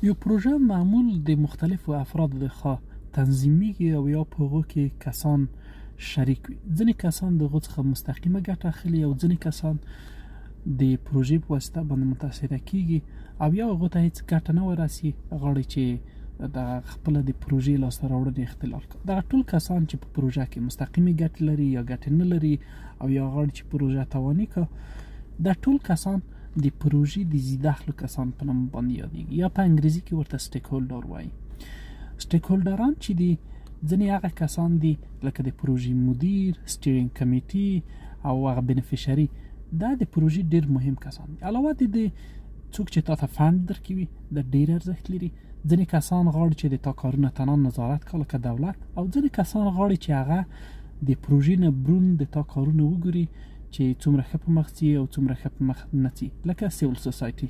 یو پروژه معمول د مختلفو افراد لخوا تنظیمیږي او یا په هغو کې کسان شریک وي. ځینې کسان د هغو څخه مستقیمه ګټه اخلي او ځینې کسان د پروژې په واسطه باندې متاثره کیږي او یا هغو ته هیڅ ګټه نه ورسي غواړي چې د خپله د پروژې لاسته راوړنې اختلال کړي. دغه ټول کسان چې په پروژه کې مستقیمې ګټې لري یا ګټې نه لري او یا غواړي چې پروژه تواني کړي، دا ټول کسان د پروژې د زیداخلو کسان په نوم باندې یادېږي یا په انګریزي کې ورته سټیک هولډر وایي. سټیک هولډران چې دي ځینې هغه کسان دي لکه د پروژې مدیر، سټیرینګ کمیټي او هغه بینفیشري، دا د پروژې ډېر مهم کسان دي. علاوه د څوک چې تا ته فند درکوي دا ډېر ارزښت لري. ځینې کسان غواړي چې د تا کارونه تنها نظارت کړي لکه دولت، او ځینې کسان غواړي چې هغه د پروژې نه برون د تا کارونه وګوري چې څومره ښه په مخ ځي او څومره ښه په مخ نه ځي، لکه سیول سوسایټي.